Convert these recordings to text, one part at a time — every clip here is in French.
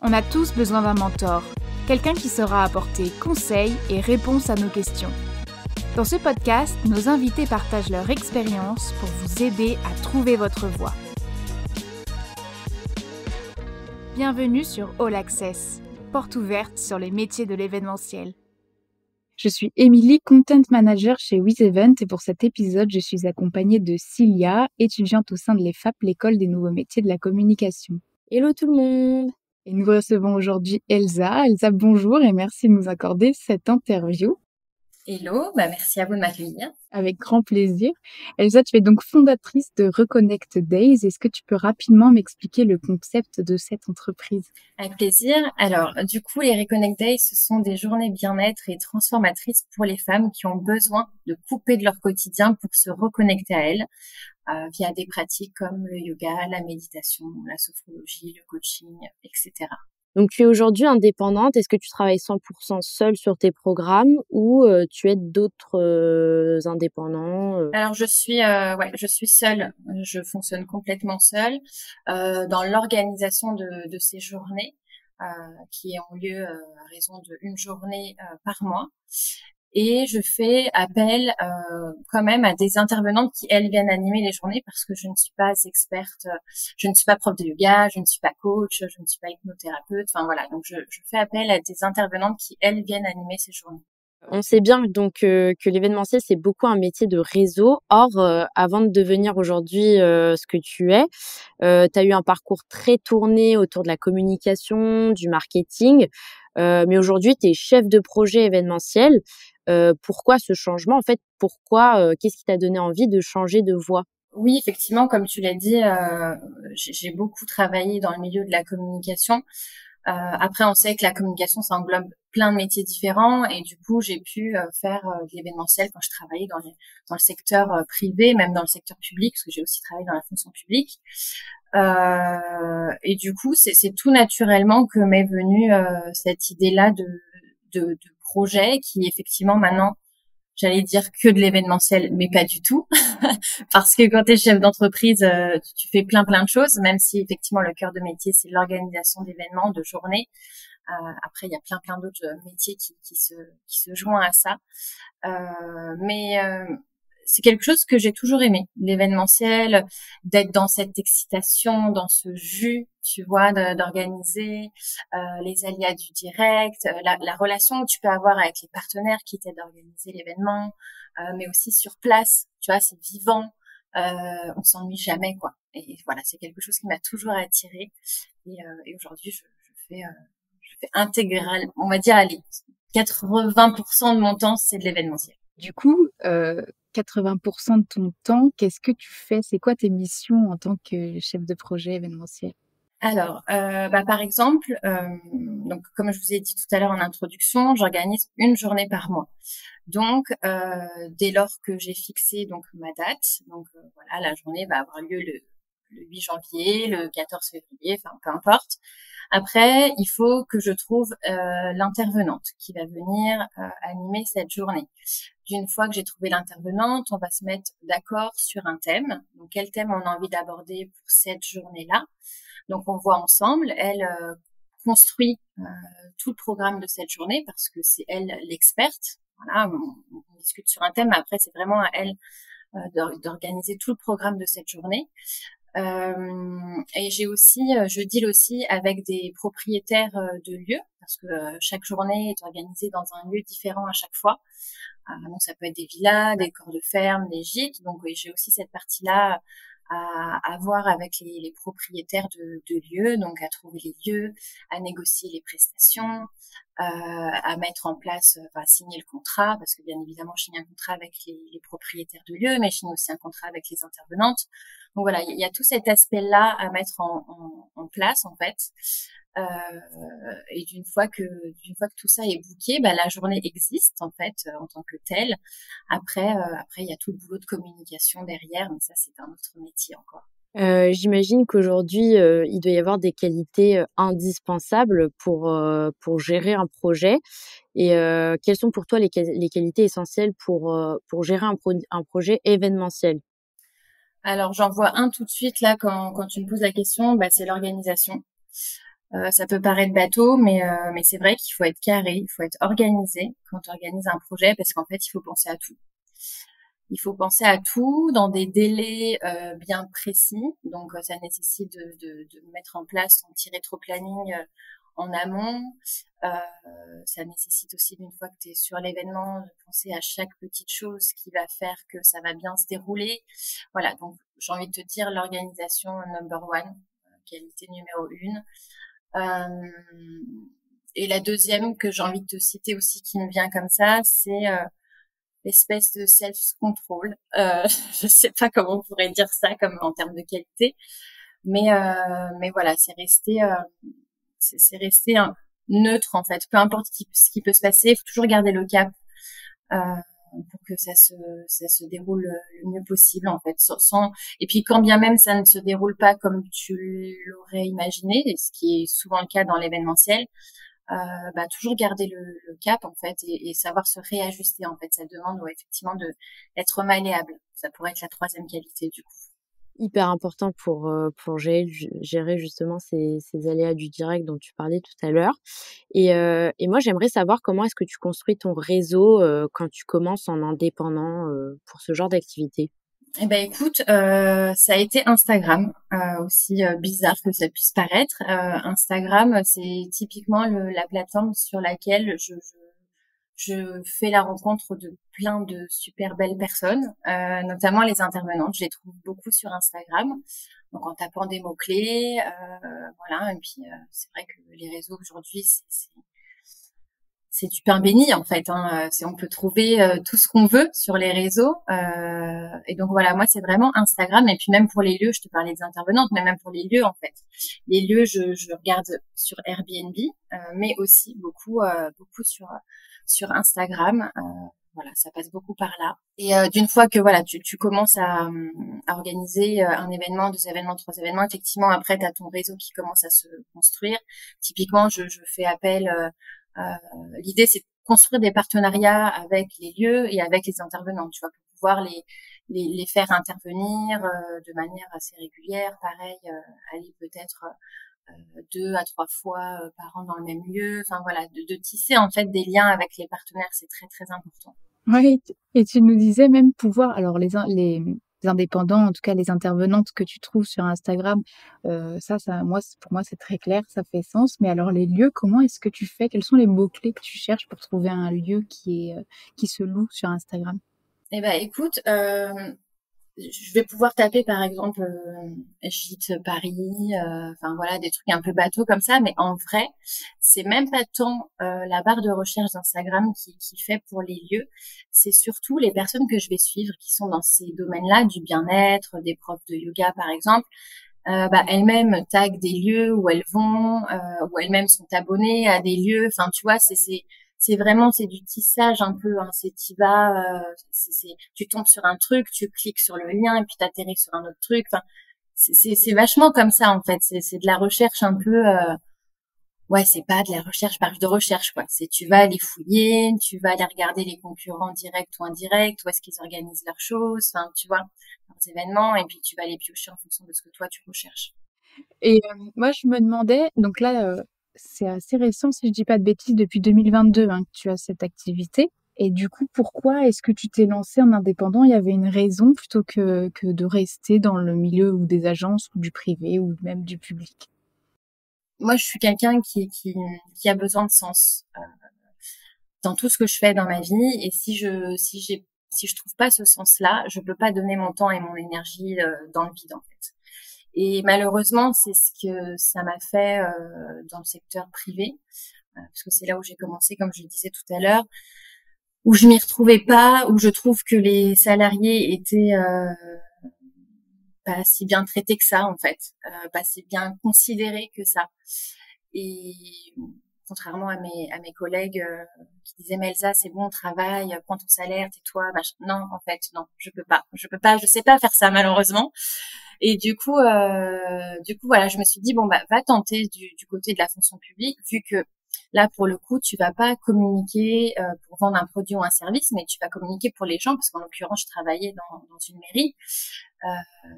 On a tous besoin d'un mentor, quelqu'un qui saura apporter conseils et réponses à nos questions. Dans ce podcast, nos invités partagent leur expérience pour vous aider à trouver votre voie. Bienvenue sur All Access, porte ouverte sur les métiers de l'événementiel. Je suis Émilie, Content Manager chez WizEvent et pour cet épisode, je suis accompagnée de Cilia, étudiante au sein de l'EFAP, l'école des nouveaux métiers de la communication. Hello tout le monde! Et nous recevons aujourd'hui Elsa. Elsa, bonjour et merci de nous accorder cette interview. Hello, merci à vous de m'accueillir. Avec grand plaisir. Elsa, tu es donc fondatrice de Reconnect Days. Est-ce que tu peux rapidement m'expliquer le concept de cette entreprise? Avec plaisir. Alors, du coup, les Reconnect Days, ce sont des journées bien-être et transformatrices pour les femmes qui ont besoin de couper de leur quotidien pour se reconnecter à elles via des pratiques comme le yoga, la méditation, la sophrologie, le coaching, etc. Donc, tu es aujourd'hui indépendante. Est-ce que tu travailles 100% seule sur tes programmes ou tu aides d'autres indépendants Alors, je suis seule. Je fonctionne complètement seule dans l'organisation de ces journées qui ont lieu à raison d'une journée par mois. Et je fais appel quand même à des intervenantes qui, elles, viennent animer les journées parce que je ne suis pas experte, je ne suis pas prof de yoga, je ne suis pas coach, je ne suis pas hypnothérapeute. Enfin voilà, donc je fais appel à des intervenantes qui, elles, viennent animer ces journées. On sait bien donc que l'événementiel, c'est beaucoup un métier de réseau. Or, avant de devenir aujourd'hui ce que tu es, tu as eu un parcours très tourné autour de la communication, du marketing. Mais aujourd'hui, tu es chef de projet événementiel. Pourquoi ce changement? En fait, qu'est-ce qui t'a donné envie de changer de voie? Oui, effectivement, comme tu l'as dit, j'ai beaucoup travaillé dans le milieu de la communication. Après, on sait que la communication, ça englobe plein de métiers différents et du coup, j'ai pu faire de l'événementiel quand je travaillais dans le secteur privé, même dans le secteur public, parce que j'ai aussi travaillé dans la fonction publique. Et du coup, c'est tout naturellement que m'est venue cette idée-là de projet qui, effectivement, maintenant, j'allais dire que de l'événementiel, mais pas du tout. Parce que quand tu es chef d'entreprise, tu fais plein de choses, même si effectivement le cœur de métier, c'est l'organisation d'événements, de journées. Après, il y a plein d'autres métiers qui se joignent à ça. Mais c'est quelque chose que j'ai toujours aimé, l'événementiel, d'être dans cette excitation, dans ce jus, tu vois, d'organiser les aléas du direct, la relation que tu peux avoir avec les partenaires qui t'aident à organiser l'événement, mais aussi sur place, tu vois, c'est vivant, on s'ennuie jamais, quoi. Et voilà, c'est quelque chose qui m'a toujours attirée. Et aujourd'hui, je fais intégral, on va dire, allez, 80% de mon temps, c'est de l'événementiel. Du coup, 80% de ton temps, qu'est-ce que tu fais? C'est quoi tes missions en tant que chef de projet événementiel? Alors, par exemple, donc comme je vous ai dit tout à l'heure en introduction, j'organise une journée par mois. Donc, dès lors que j'ai fixé donc ma date, donc voilà, la journée va avoir lieu le 8 janvier, le 14 février, enfin peu importe. Après, il faut que je trouve l'intervenante qui va venir animer cette journée. D'une fois que j'ai trouvé l'intervenante, on va se mettre d'accord sur un thème. Donc, quel thème on a envie d'aborder pour cette journée-là. Donc, on voit ensemble. Elle construit tout le programme de cette journée parce que c'est elle l'experte. Voilà, on discute sur un thème, mais après, c'est vraiment à elle d'organiser tout le programme de cette journée. Et je deal aussi avec des propriétaires de lieux parce que chaque journée est organisée dans un lieu différent à chaque fois. Donc ça peut être des villas, des corps de ferme, des gîtes. Donc oui, j'ai aussi cette partie-là à voir avec les propriétaires de lieux, donc à trouver les lieux, à négocier les prestations, à mettre en place, signer le contrat, parce que bien évidemment, je signe un contrat avec les propriétaires de lieux, mais je signe aussi un contrat avec les intervenantes. Donc voilà, il y a tout cet aspect-là à mettre en place en fait. Et d'une fois que tout ça est booké, la journée existe en fait en tant que telle. Après, il y a tout le boulot de communication derrière, mais ça c'est un autre métier encore. J'imagine qu'aujourd'hui, il doit y avoir des qualités indispensables pour gérer un projet. Et quelles sont pour toi les qualités essentielles pour gérer un projet événementiel? Alors j'en vois un tout de suite là quand tu me poses la question, c'est l'organisation. Ça peut paraître bateau, mais c'est vrai qu'il faut être carré, il faut être organisé quand on organise un projet, parce qu'en fait, il faut penser à tout. Il faut penser à tout dans des délais bien précis. Donc, ça nécessite de mettre en place son petit rétro-planning en amont. Ça nécessite aussi, une fois que tu es sur l'événement, de penser à chaque petite chose qui va faire que ça va bien se dérouler. Voilà, donc j'ai envie de te dire l'organisation number one, qualité numéro une. Et la deuxième que j'ai envie de te citer aussi qui me vient comme ça, c'est l'espèce de self-control. Je sais pas comment on pourrait dire ça comme en termes de qualité, mais voilà, c'est rester neutre en fait. Peu importe ce qui peut se passer, il faut toujours garder le cap euh, pour que ça se déroule le mieux possible en fait. Et puis quand bien même ça ne se déroule pas comme tu l'aurais imaginé, ce qui est souvent le cas dans l'événementiel, toujours garder le cap en fait et savoir se réajuster en fait. Ça demande effectivement d'être malléable. Ça pourrait être la troisième qualité du coup. Hyper important pour gérer justement ces aléas du direct dont tu parlais tout à l'heure. Et moi, j'aimerais savoir comment est-ce que tu construis ton réseau quand tu commences en indépendant pour ce genre d'activité. Eh ben écoute, ça a été Instagram, aussi bizarre que ça puisse paraître. Instagram, c'est typiquement la plateforme sur laquelle je fais la rencontre de plein de super belles personnes, notamment les intervenantes. Je les trouve beaucoup sur Instagram. Donc en tapant des mots-clés, voilà. Et puis c'est vrai que les réseaux aujourd'hui, c'est du pain béni en fait. On peut trouver tout ce qu'on veut sur les réseaux. Et donc voilà, moi c'est vraiment Instagram. Et puis même pour les lieux, je te parlais des intervenantes, mais même pour les lieux en fait. Les lieux, je regarde sur Airbnb, mais aussi beaucoup sur Instagram. Voilà, ça passe beaucoup par là. Et d'une fois que voilà, tu commences à organiser un événement, deux événements, trois événements, effectivement après tu as ton réseau qui commence à se construire. Typiquement, je fais appel l'idée, c'est de construire des partenariats avec les lieux et avec les intervenants, tu vois, pour pouvoir les faire intervenir de manière assez régulière. Pareil, aller peut-être 2 à 3 fois par an dans le même lieu. Enfin voilà, de tisser en fait des liens avec les partenaires, c'est très très important. Oui, et tu nous disais même pouvoir, alors les indépendants, en tout cas les intervenantes que tu trouves sur Instagram, moi, pour moi, c'est très clair, ça fait sens. Mais alors les lieux, comment est-ce que tu fais? Quels sont les mots-clés que tu cherches pour trouver un lieu qui se loue sur Instagram? Eh ben, écoute, je vais pouvoir taper par exemple gîte Paris, enfin voilà des trucs un peu bateaux comme ça, mais en vrai c'est même pas tant la barre de recherche d'Instagram qui fait pour les lieux, c'est surtout les personnes que je vais suivre qui sont dans ces domaines-là du bien-être, des profs de yoga par exemple. Elles-mêmes taguent des lieux où elles vont, où elles-mêmes sont abonnées à des lieux. Enfin, tu vois, c'est vraiment c'est du tissage un peu. Hein, c'est t'y vas, tu tombes sur un truc, tu cliques sur le lien et puis t'atterris sur un autre truc. Enfin, c'est vachement comme ça en fait. C'est de la recherche un peu. Ouais, c'est pas de la recherche par de recherche quoi. C'est tu vas aller fouiller, tu vas aller regarder les concurrents directs ou indirects, où est-ce qu'ils organisent leurs choses, enfin tu vois, leurs événements, et puis tu vas les piocher en fonction de ce que toi tu recherches. Et moi, je me demandais, donc là, c'est assez récent, si je dis pas de bêtises, depuis 2022 hein, que tu as cette activité. Et du coup, pourquoi est-ce que tu t'es lancé en indépendant? Il y avait une raison plutôt que de rester dans le milieu ou des agences ou du privé ou même du public. Moi, je suis quelqu'un qui a besoin de sens dans tout ce que je fais dans ma vie, et si je trouve pas ce sens-là, je peux pas donner mon temps et mon énergie dans le vide en fait. Et malheureusement, c'est ce que ça m'a fait dans le secteur privé, parce que c'est là où j'ai commencé, comme je le disais tout à l'heure, où je m'y retrouvais pas, où je trouve que les salariés étaient pas si bien traités que ça en fait, pas si bien considérés que ça. Et contrairement à mes collègues qui disaient mais Elsa c'est bon, travaille, prends ton salaire, tais-toi, non en fait non, je sais pas faire ça malheureusement. Et du coup voilà, je me suis dit bon va tenter du côté de la fonction publique, vu que là pour le coup tu vas pas communiquer pour vendre un produit ou un service, mais tu vas communiquer pour les gens, parce qu'en l'occurrence je travaillais dans une mairie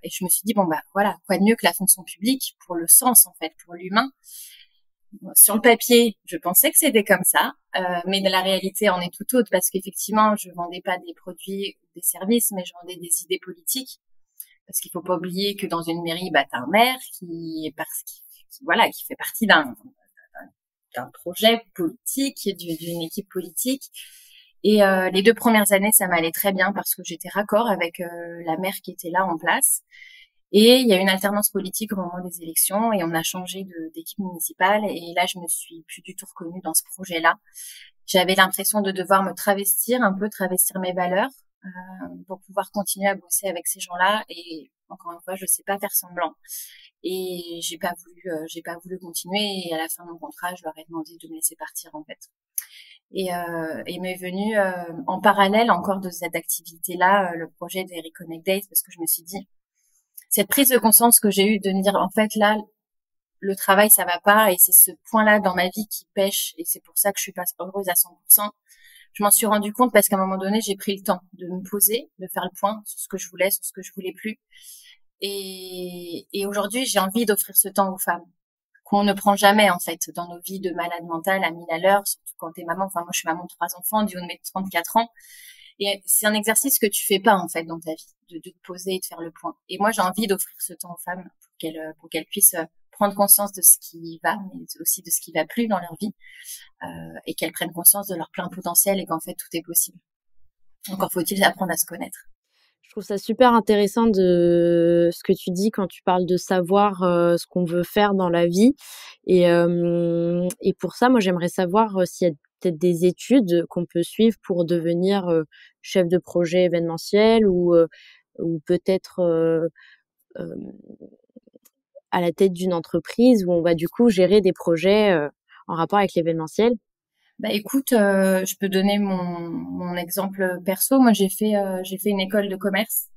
et je me suis dit bon voilà, quoi de mieux que la fonction publique pour le sens en fait, pour l'humain. Sur le papier, je pensais que c'était comme ça, mais la réalité en est tout autre parce qu'effectivement, je vendais pas des produits ou des services, mais je vendais des idées politiques. Parce qu'il faut pas oublier que dans une mairie, t'as un maire qui fait partie d'un projet politique, d'une équipe politique. Et les 2 premières années, ça m'allait très bien parce que j'étais raccord avec la maire qui était là en place. Et il y a eu une alternance politique au moment des élections et on a changé d'équipe municipale. Et là, je me suis plus du tout reconnue dans ce projet-là. J'avais l'impression de devoir me travestir mes valeurs pour pouvoir continuer à bosser avec ces gens-là. Et encore une fois, je sais pas faire semblant. Et j'ai pas voulu continuer. Et à la fin de mon contrat, je leur ai demandé de me laisser partir en fait. Et m'est venu en parallèle encore de cette activité-là le projet des Reconnect Days parce que je me suis dit cette prise de conscience que j'ai eue de me dire en fait là le travail ça va pas et c'est ce point-là dans ma vie qui pêche et c'est pour ça que je suis pas heureuse à 100%. Je m'en suis rendu compte parce qu'à un moment donné j'ai pris le temps de me poser, de faire le point sur ce que je voulais, sur ce que je voulais plus et aujourd'hui j'ai envie d'offrir ce temps aux femmes qu'on ne prend jamais en fait dans nos vies de malade mentale à 1000 à l'heure, surtout quand t'es maman. Enfin moi je suis maman de 3 enfants du haut de mes 34 ans et c'est un exercice que tu fais pas en fait dans ta vie de te poser et de faire le point. Et moi j'ai envie d'offrir ce temps aux femmes pour qu'elles puissent prendre conscience de ce qui va mais aussi de ce qui va plus dans leur vie et qu'elles prennent conscience de leur plein potentiel et qu'en fait tout est possible. Encore faut-il apprendre à se connaître. Je trouve ça super intéressant de ce que tu dis quand tu parles de savoir ce qu'on veut faire dans la vie. Et pour ça, moi, j'aimerais savoir s'il y a peut-être des études qu'on peut suivre pour devenir chef de projet événementiel ou peut-être à la tête d'une entreprise où on va du coup gérer des projets en rapport avec l'événementiel. Bah écoute, je peux donner mon exemple perso. Moi, j'ai fait une école de commerce.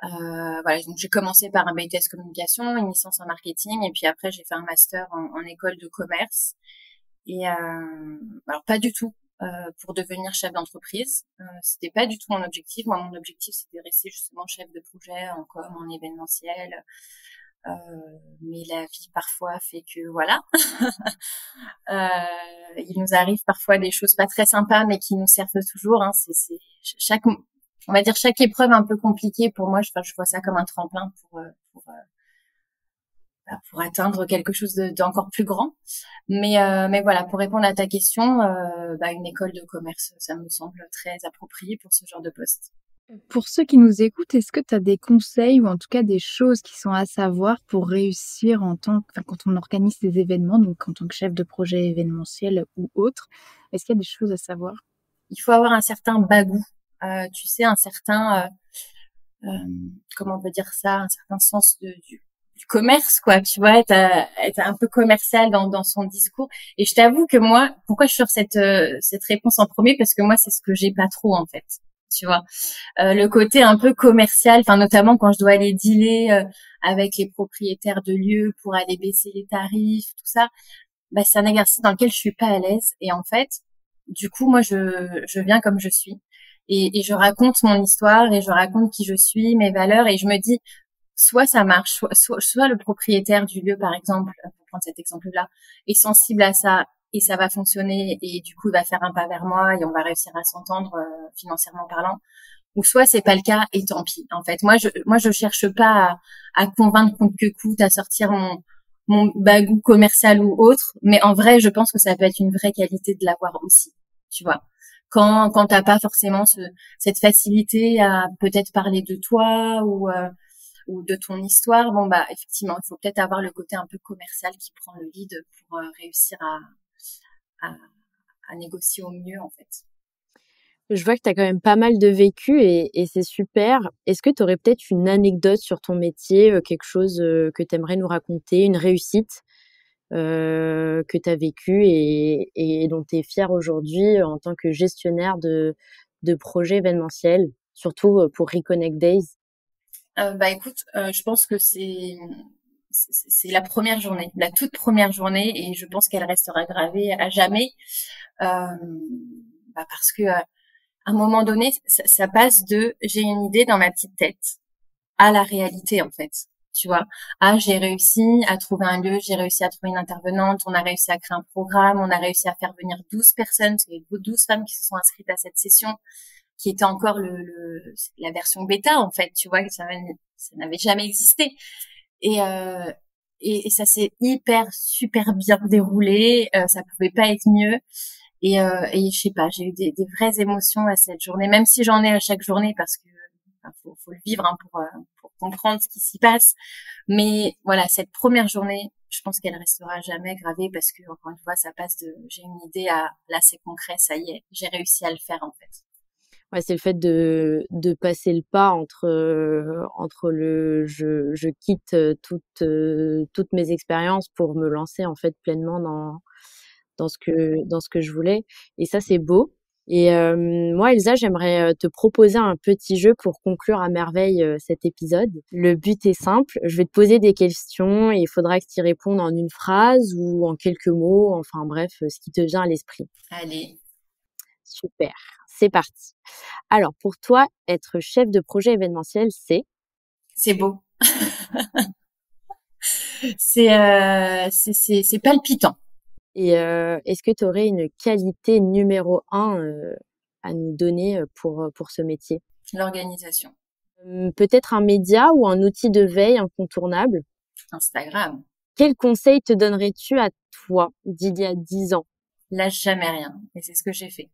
Voilà, donc j'ai commencé par un BTS communication, une licence en marketing, et puis après j'ai fait un master en école de commerce. Et alors pas du tout pour devenir chef d'entreprise. C'était pas du tout mon objectif. Moi, mon objectif c'était de rester justement chef de projet en com, en événementiel. Mais la vie parfois fait que voilà. Il nous arrive parfois des choses pas très sympas, mais qui nous servent toujours. Hein. C'est chaque, on va dire chaque épreuve un peu compliquée pour moi. Je vois ça comme un tremplin pour atteindre quelque chose d'encore plus grand. Mais voilà, pour répondre à ta question, une école de commerce, ça me semble très approprié pour ce genre de poste. Pour ceux qui nous écoutent, est-ce que tu as des conseils ou en tout cas des choses qui sont à savoir pour réussir quand on organise des événements, donc en tant que chef de projet événementiel ou autre, est-ce qu'il y a des choses à savoir? Il faut avoir un certain bagou, tu sais, un certain, comment on peut dire ça, un certain sens du commerce, quoi, tu vois, être un peu commercial dans son discours. Et je t'avoue que moi, pourquoi je suis sur cette réponse en premier, parce que moi, c'est ce que j'ai pas trop, en fait. Tu vois, le côté un peu commercial, enfin notamment quand je dois aller dealer avec les propriétaires de lieux pour aller baisser les tarifs, tout ça, c'est un exercice dans lequel je suis pas à l'aise. Et en fait, du coup, moi, je viens comme je suis et je raconte mon histoire et je raconte qui je suis, mes valeurs et je me dis soit ça marche, soit le propriétaire du lieu, par exemple, pour prendre cet exemple-là, est sensible à ça et ça va fonctionner et du coup il va faire un pas vers moi et on va réussir à s'entendre financièrement parlant, ou soit c'est pas le cas et tant pis. En fait, moi je cherche pas à convaincre coûte que coûte, à sortir mon bagou commercial ou autre, mais en vrai je pense que ça peut être une vraie qualité de l'avoir aussi, tu vois. Quand t'as pas forcément cette facilité à peut-être parler de toi ou de ton histoire, effectivement, il faut peut-être avoir le côté un peu commercial qui prend le lead pour réussir à négocier au mieux, en fait. Je vois que tu as quand même pas mal de vécu et c'est super. Est-ce que tu aurais peut-être une anecdote sur ton métier, quelque chose que tu aimerais nous raconter, une réussite que tu as vécue et dont tu es fière aujourd'hui en tant que gestionnaire de projets événementiels, surtout pour Reconnect Days? Écoute, je pense que c'est la première journée, la toute première journée, et je pense qu'elle restera gravée à jamais, parce que à un moment donné, ça passe de j'ai une idée dans ma petite tête à la réalité en fait. tu vois. Ah, j'ai réussi à trouver un lieu, j'ai réussi à trouver une intervenante, on a réussi à créer un programme, on a réussi à faire venir 12 personnes, parce qu'il y a 12 femmes qui se sont inscrites à cette session, qui était encore la version bêta, en fait, tu vois, ça n'avait jamais existé. Et ça s'est super bien déroulé, ça pouvait pas être mieux. Et je sais pas, j'ai eu des vraies émotions à cette journée, même si j'en ai à chaque journée, parce que faut le vivre, hein, pour comprendre ce qui s'y passe. Mais voilà, cette première journée, je pense qu'elle restera jamais gravée, parce que encore une fois, ça passe de j'ai une idée à là c'est concret, ça y est, j'ai réussi à le faire en fait. Ouais, c'est le fait de passer le pas entre le je quitte toutes mes expériences pour me lancer en fait pleinement dans ce que je voulais, et ça c'est beau. Et moi Elsa, j'aimerais te proposer un petit jeu pour conclure à merveille cet épisode. Le but est simple, je vais te poser des questions et il faudra que tu y répondes en une phrase ou en quelques mots, enfin bref, ce qui te vient à l'esprit. Allez. Super, c'est parti. Alors pour toi, être chef de projet événementiel, c'est beau. C'est palpitant. Et est-ce que tu aurais une qualité numéro 1 à nous donner pour ce métier? L'organisation. Peut-être un média ou un outil de veille incontournable? Instagram. Quel conseil te donnerais-tu à toi d'il y a 10 ans? Lâche jamais rien, et c'est ce que j'ai fait.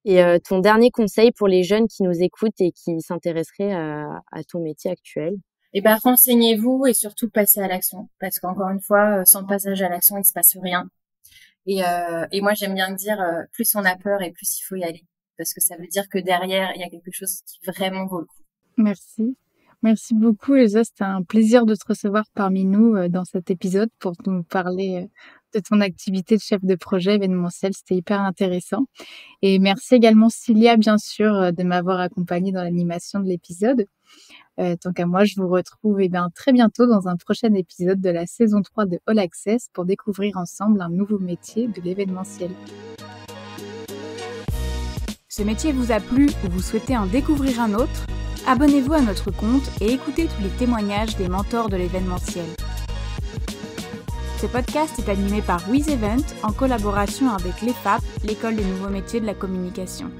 Et ton dernier conseil pour les jeunes qui nous écoutent et qui s'intéresseraient à ton métier actuel? Eh ben, renseignez-vous et surtout passez à l'action, parce qu'encore une fois, sans passage à l'action, il se passe rien. Et moi, j'aime bien dire, plus on a peur et plus il faut y aller, parce que ça veut dire que derrière, il y a quelque chose qui vraiment vaut le coup. Merci. Merci beaucoup, Elsa. C'était un plaisir de te recevoir parmi nous dans cet épisode pour nous parler de ton activité de chef de projet événementiel. C'était hyper intéressant. Et merci également, Cilia, bien sûr, de m'avoir accompagnée dans l'animation de l'épisode. Tant qu'à moi, je vous retrouve très bientôt dans un prochain épisode de la saison 3 de All Access pour découvrir ensemble un nouveau métier de l'événementiel. Ce métier vous a plu ou vous souhaitez en découvrir un autre? Abonnez-vous à notre compte et écoutez tous les témoignages des mentors de l'événementiel. Ce podcast est animé par WizEvent en collaboration avec l'EFAP, l'École des nouveaux métiers de la communication.